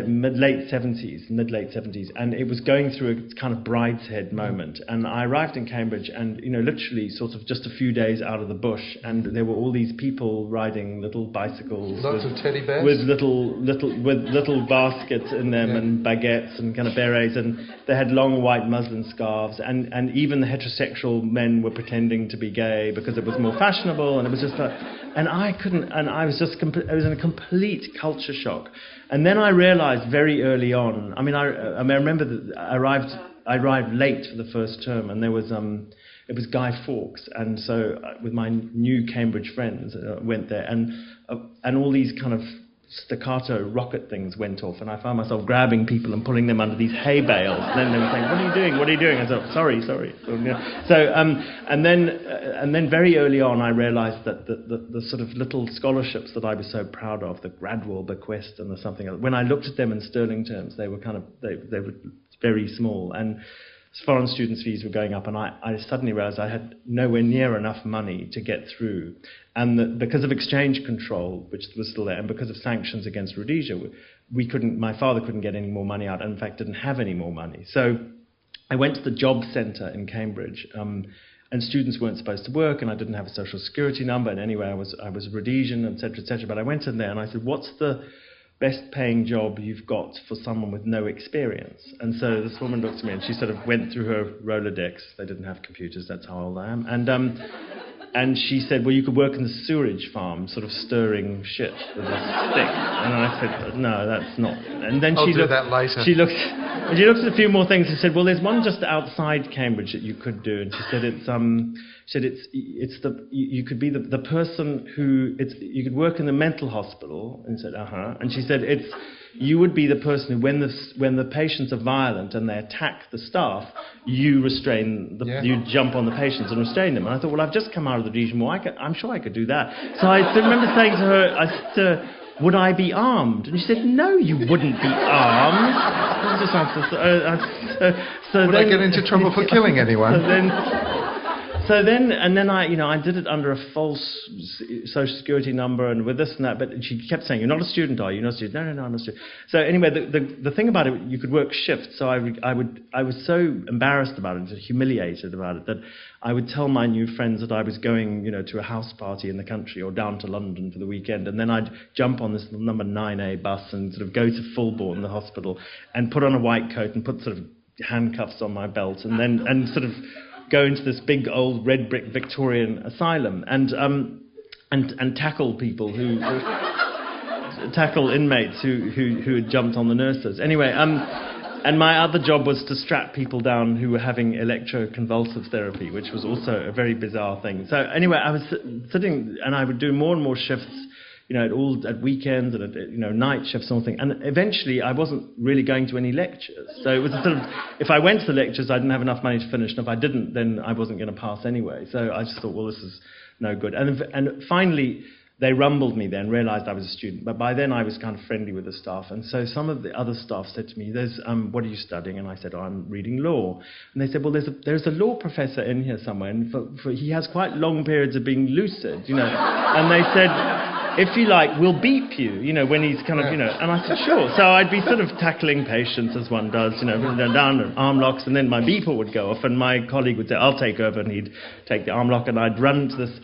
mid-late 70s, and it was going through a kind of brideshead moment. And I arrived in Cambridge, and, you know, literally sort of just a few days out of the bush, and there were all these people riding little bicycles, lots of teddy bears with little baskets in them, and baguettes and kind of berets, and they had long white muslin scarves, and even the heterosexual men were pretending to be gay because it was more fashionable, and it was just and I couldn't, and I was just I was in a complete culture shock. And then I realized very early on, I remember that I arrived late for the first term, and there was it was Guy Fawkes, and so with my new Cambridge friends went there, and all these kind of staccato rocket things went off, and I found myself grabbing people and pulling them under these hay bales. And then they were saying, "What are you doing? What are you doing?" I said, "Sorry." So and then very early on, I realised that the sort of little scholarships that I was so proud of, the Gradwell bequest and the something else, when I looked at them in sterling terms, they were they were very small, and foreign students' fees were going up, and I suddenly realised I had nowhere near enough money to get through. And that because of exchange control, which was still there, and because of sanctions against Rhodesia, my father couldn't get any more money out, and in fact didn't have any more money. So I went to the job centre in Cambridge, and students weren't supposed to work, and I didn't have a social security number, and anyway, I was Rhodesian, etc., etc. But I went in there and I said, "What's the best paying job you've got for someone with no experience?" And so this woman looked at me and she sort of went through her Rolodex. They didn't have computers, that's how old I am. And she said, "Well, you could work in the sewerage farm, sort of stirring shit with a stick." And I said, "No, that's not." And then I'll do that later. She looked at a few more things and said, "Well, there's one just outside Cambridge that you could do." And she said, you could be the person who you could work in the mental hospital. And said, And she said, you would be the person who, when the patients are violent and they attack the staff, you restrain you jump on the patients and restrain them. And I thought, well, I've just come out of the region war. I'm sure I could do that. So I remember saying to her, I said, "Would I be armed?" And she said, "No, you wouldn't be armed." Would I get into trouble for killing anyone? So then I did it under a false social security number and with this and that, but she kept saying, "You're not a student, are you? You're not a student." No, I'm not a student. So anyway, the thing about it, you could work shifts. So I was so embarrassed about it, humiliated about it, that I would tell my new friends that I was going, to a house party in the country or down to London for the weekend, and then I'd jump on this number 9A bus and sort of go to Fulbourn, the hospital, and put on a white coat and put sort of handcuffs on my belt, and sort of go into this big old red brick Victorian asylum and tackle people tackle inmates who had jumped on the nurses. Anyway, and my other job was to strap people down who were having electroconvulsive therapy, which was also a very bizarre thing. So anyway, I was sitting and I would do more and more shifts, at weekends and at night shifts and all things. And eventually, I wasn't really going to any lectures. So it was a sort of, if I went to the lectures, I didn't have enough money to finish, and if I didn't, then I wasn't going to pass anyway. So I just thought, well, this is no good. And finally, they rumbled me then, realised I was a student. But by then, I was kind of friendly with the staff. And so some of the other staff said to me, "What are you studying?" And I said, "Oh, I'm reading law." And they said, "Well, there's a law professor in here somewhere, and he has quite long periods of being lucid, And they said, "If you like, we'll beep you, when he's kind of, And I said, "Sure." So I'd be sort of tackling patients as one does, down and arm locks, and then my beeper would go off, and my colleague would say, "I'll take over," and he'd take the arm lock, and I'd run to this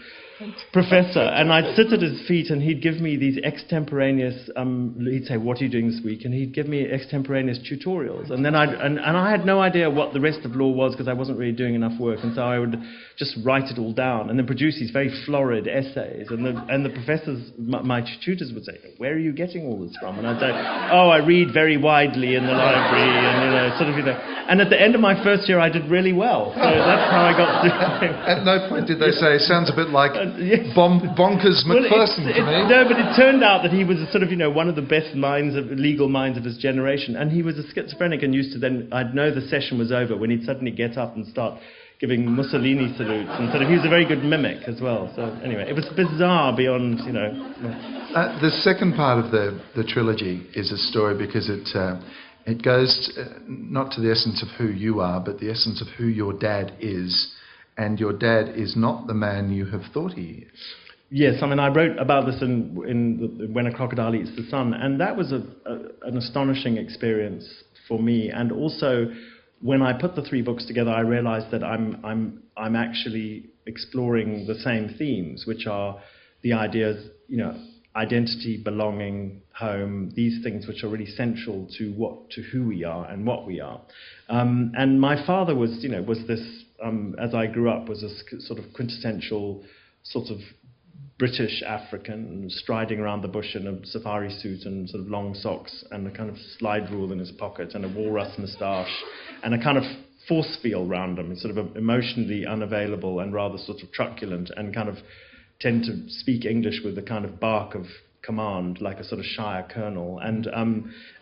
professor, and I'd sit at his feet and he'd give me these extemporaneous, he'd say, what are you doing this week? And he'd give me extemporaneous tutorials. And then I had no idea what the rest of law was because I wasn't really doing enough work. And so I would just write it all down and then produce these very florid essays. And the professors, my tutors would say, where are you getting all this from? And I'd say, oh, I read very widely in the library. And, and at the end of my first year, I did really well. So that's how I got through. At no point did they say, sounds a bit like yes. Bonkers McPherson to me. No, but it turned out that he was one of the best legal minds of his generation, and he was a schizophrenic and used to then, I'd know the session was over when he'd suddenly get up and start giving Mussolini salutes, and he was a very good mimic as well. So anyway, it was bizarre beyond, The second part of the trilogy is a story because it goes not to the essence of who you are, but the essence of who your dad is. And your dad is not the man you have thought he is. Yes, I mean, I wrote about this in When a Crocodile Eats the Sun, and that was an astonishing experience for me. And also, when I put the three books together, I realized that I'm actually exploring the same themes, which are the ideas, identity, belonging, home, these things which are really central to who we are and what we are. And my father was this, as I grew up, was a sort of quintessential sort of British African striding around the bush in a safari suit and sort of long socks and a kind of slide rule in his pocket and a walrus moustache and a kind of force field round him. He's sort of emotionally unavailable and rather sort of truculent and kind of tend to speak English with a kind of bark of command, like a sort of Shire colonel. And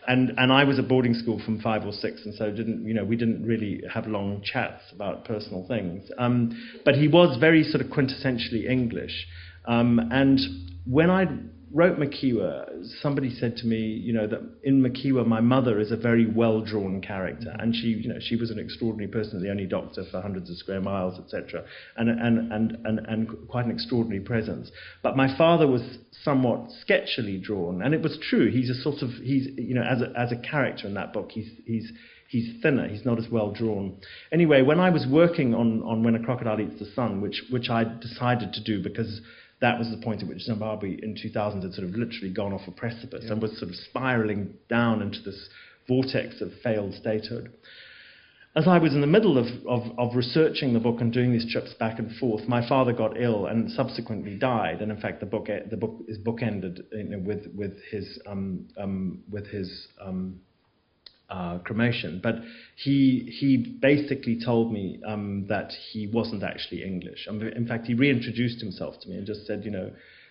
I was at boarding school from 5 or 6, and so we didn't really have long chats about personal things. But he was very sort of quintessentially English. And when I wrote Makiwa, somebody said to me, that in Makiwa, my mother is a very well-drawn character, and she was an extraordinary person, the only doctor for hundreds of square miles, etc., and quite an extraordinary presence. But my father was somewhat sketchily drawn, and it was true. He's a sort of as a character in that book, he's thinner. He's not as well drawn. Anyway, when I was working on When a Crocodile Eats the Sun, which I decided to do because that was the point at which Zimbabwe in 2000 had sort of literally gone off a precipice and was sort of spiraling down into this vortex of failed statehood. As I was in the middle of researching the book and doing these trips back and forth, my father got ill and subsequently died. And in fact, the book is bookended with his cremation. But he basically told me that he wasn't actually English. In fact, he reintroduced himself to me and just said,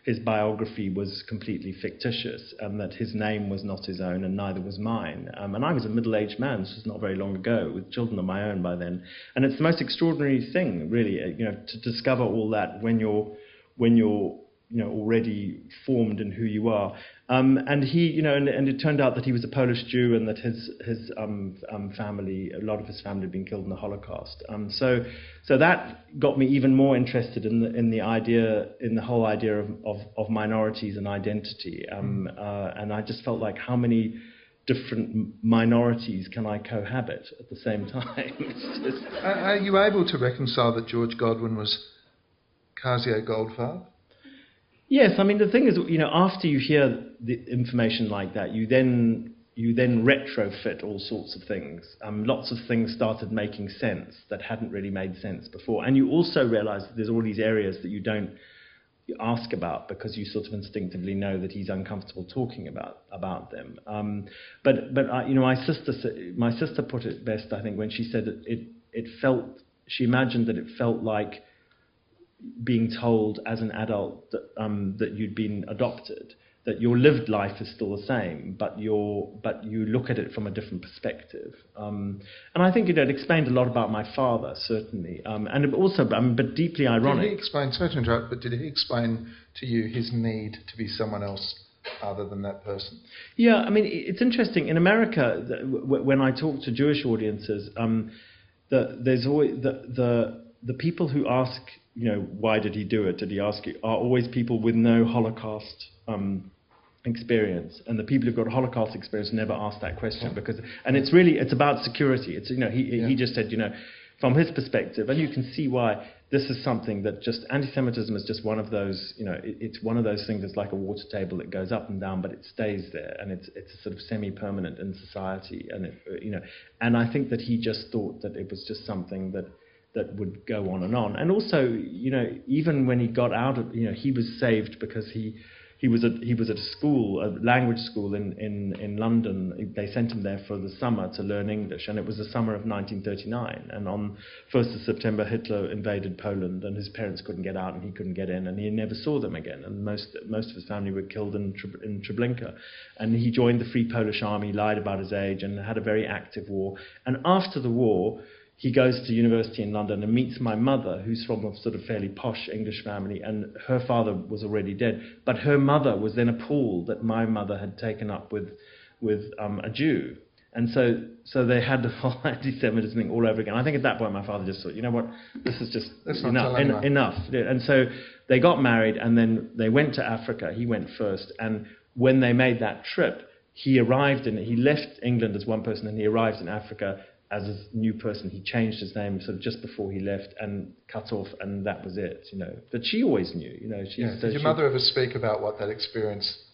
his biography was completely fictitious and that his name was not his own and neither was mine. And I was a middle-aged man, this was not very long ago, with children of my own by then. And it's the most extraordinary thing, really, to discover all that when you're already formed in who you are. And he, and it turned out that he was a Polish Jew and that his family, a lot of his family had been killed in the Holocaust. So that got me even more interested in the whole idea of minorities and identity. And I just felt like, how many different minorities can I cohabit at the same time? Are you able to reconcile that George Godwin was Casio Goldfarb? Yes, I mean, the thing is, after you hear the information like that, you then retrofit all sorts of things. Lots of things started making sense that hadn't really made sense before. And you also realize that there's all these areas that you don't ask about because you sort of instinctively know that he's uncomfortable talking about them. But my sister put it best, I think, when she said that she imagined that it felt like being told as an adult that you'd been adopted, that your lived life is still the same, but you look at it from a different perspective. And I think it explained a lot about my father, certainly, and it also, but deeply ironic. Did he explain? Sorry to interrupt, but did he explain to you his need to be someone else other than that person? Yeah, I mean, it's interesting. In America, when I talk to Jewish audiences, there's always the people who ask, why did he do it? Did he ask it? Are always people with no Holocaust experience, and the people who've got Holocaust experience never ask that question and it's about security. It's he just said, from his perspective, and you can see why, this is something that just, anti-Semitism is just one of those, it's one of those things that's like a water table that goes up and down, but it stays there, and it's sort of semi-permanent in society, and and I think that he just thought that it was just something that would go on. And also, even when he got out of, he was saved because he was at a school, a language school in London. They sent him there for the summer to learn English, and it was the summer of 1939. And on 1st of September, Hitler invaded Poland, and his parents couldn't get out, and he couldn't get in, and he never saw them again. And most of his family were killed in Treblinka. And he joined the Free Polish Army, lied about his age, and had a very active war. And after the war, he goes to university in London and meets my mother, who's from a sort of fairly posh English family, and her father was already dead. But her mother was then appalled that my mother had taken up with a Jew. And so they had the whole anti-Semitism thing all over again. I think at that point my father just thought, you know what, this is just enough. And so they got married, and then they went to Africa. He went first. And when they made that trip, he left England as one person, and he arrived in Africa as a new person. He changed his name sort of just before he left and cut off, and that was it. But she always knew. Did your mother ever speak about what that experience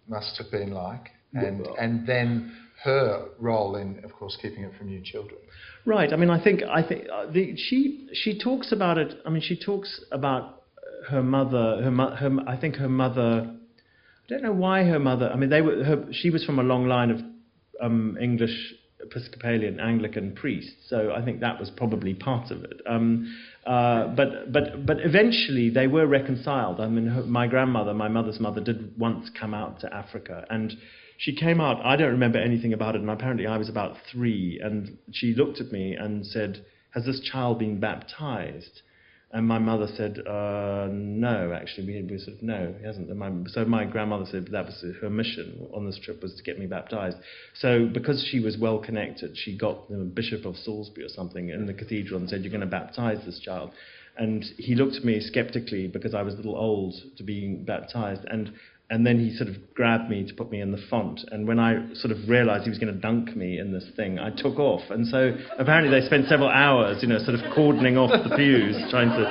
must have been like, and then her role in, of course, keeping it from you children? Right. I mean, I think she talks about it. I mean, she talks about her mother. I think her mother. I don't know why her mother. I mean, she was from a long line of English Episcopalian Anglican priests, so I think that was probably part of it. But eventually they were reconciled. I mean, my grandmother, my mother's mother, did once come out to Africa, and she came out. I don't remember anything about it, and apparently I was about 3, and she looked at me and said, "Has this child been baptized?" And my mother said, no, actually, we sort of, no, he hasn't. So my grandmother said that was her mission on this trip, was to get me baptized. So because she was well connected, she got the Bishop of Salisbury or something in the cathedral and said, "You're going to baptize this child." And he looked at me skeptically because I was a little old to be baptized. And then he sort of grabbed me to put me in the font. And when I sort of realized he was going to dunk me in this thing, I took off. And so apparently they spent several hours, sort of cordoning off the pews, trying to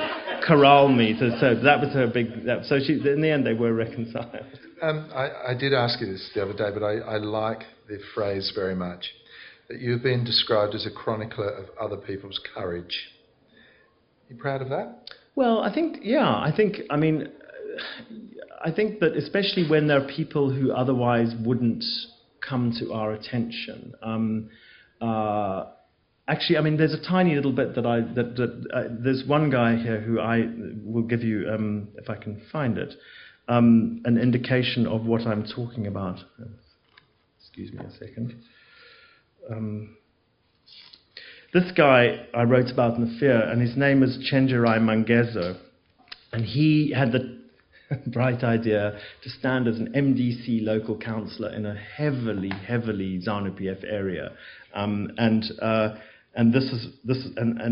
corral me. So that was her big... So in the end, they were reconciled. I did ask you this the other day, but I like the phrase very much, that you've been described as a chronicler of other people's courage. You proud of that? Well, I think that especially when there are people who otherwise wouldn't come to our attention. Actually, I mean, there's a tiny little bit there's one guy here who I will give you, if I can find it, an indication of what I'm talking about. Excuse me a second. This guy I wrote about in the Fear, and his name is Chenjerai Mangezo, and he had the bright idea to stand as an MDC local councillor in a heavily ZANU-PF area, and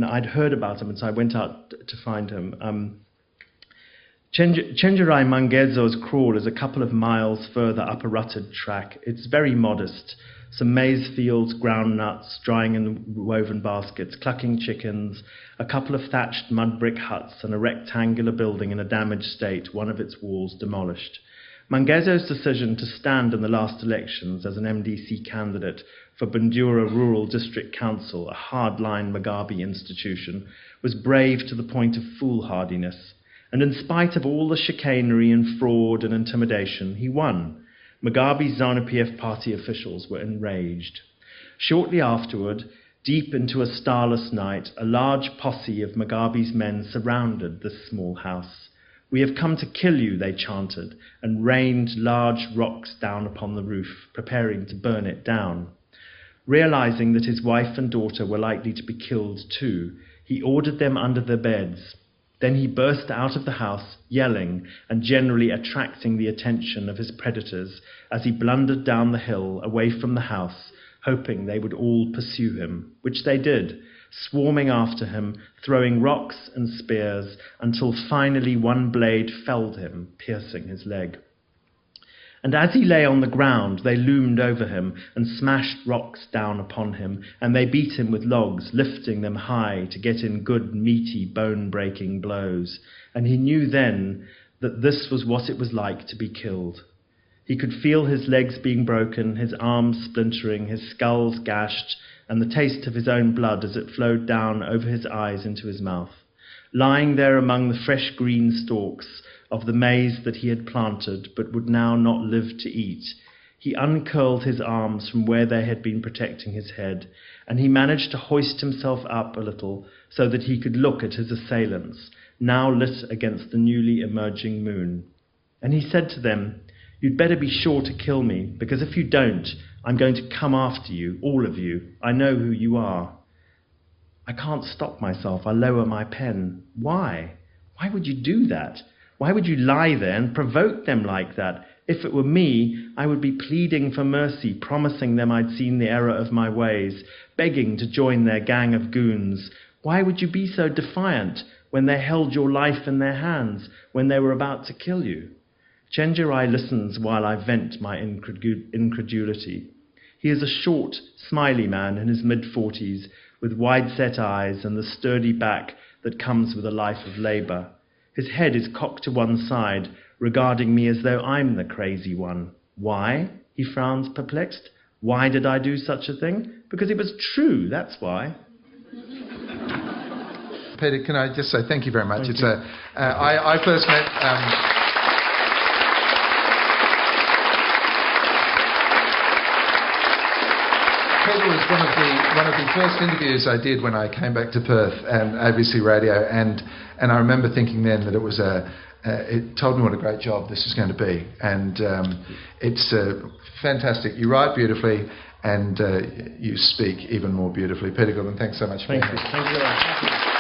I'd heard about him, and so I went out to find him. Chenjerai Mangezo's kraal is a couple of miles further up a rutted track. It's very modest. Some maize fields, ground nuts, drying in woven baskets, clucking chickens, a couple of thatched mud brick huts, and a rectangular building in a damaged state, one of its walls demolished. Mangezo's decision to stand in the last elections as an MDC candidate for Bandura Rural District Council, a hardline Mugabe institution, was brave to the point of foolhardiness. And in spite of all the chicanery and fraud and intimidation, he won. Mugabe's ZANU-PF party officials were enraged. Shortly afterward, deep into a starless night, a large posse of Mugabe's men surrounded this small house. "We have come to kill you," they chanted, and rained large rocks down upon the roof, preparing to burn it down. Realizing that his wife and daughter were likely to be killed too, he ordered them under their beds. Then he burst out of the house, yelling and generally attracting the attention of his predators as he blundered down the hill away from the house, hoping they would all pursue him, which they did, swarming after him, throwing rocks and spears, until finally one blade felled him, piercing his leg. And as he lay on the ground, they loomed over him and smashed rocks down upon him, and they beat him with logs, lifting them high to get in good, meaty, bone-breaking blows. And he knew then that this was what it was like to be killed. He could feel his legs being broken, his arms splintering, his skulls gashed, and the taste of his own blood as it flowed down over his eyes into his mouth. Lying there among the fresh green stalks of the maize that he had planted but would now not live to eat, he uncurled his arms from where they had been protecting his head, and he managed to hoist himself up a little so that he could look at his assailants, now lit against the newly emerging moon. And he said to them, "You'd better be sure to kill me, because if you don't, I'm going to come after you, all of you. I know who you are." I can't stop myself. I lower my pen. Why? Why would you do that? Why would you lie there and provoke them like that? If it were me, I would be pleading for mercy, promising them I'd seen the error of my ways, begging to join their gang of goons. Why would you be so defiant when they held your life in their hands, when they were about to kill you? Chenjerai listens while I vent my incredulity. He is a short, smiley man in his mid-40s, with wide-set eyes and the sturdy back that comes with a life of labour. His head is cocked to one side, regarding me as though I'm the crazy one. Why? He frowns, perplexed. Why did I do such a thing? Because it was true, that's why. Peter, can I just say thank you very much. Thank you. I first met... Peter was one of the first interviews I did when I came back to Perth and ABC Radio, and I remember thinking then that it was it told me what a great job this was going to be, and it's fantastic. You write beautifully, and you speak even more beautifully. Peter Godwin, thanks so much for Thank being you. here. Thank you very much.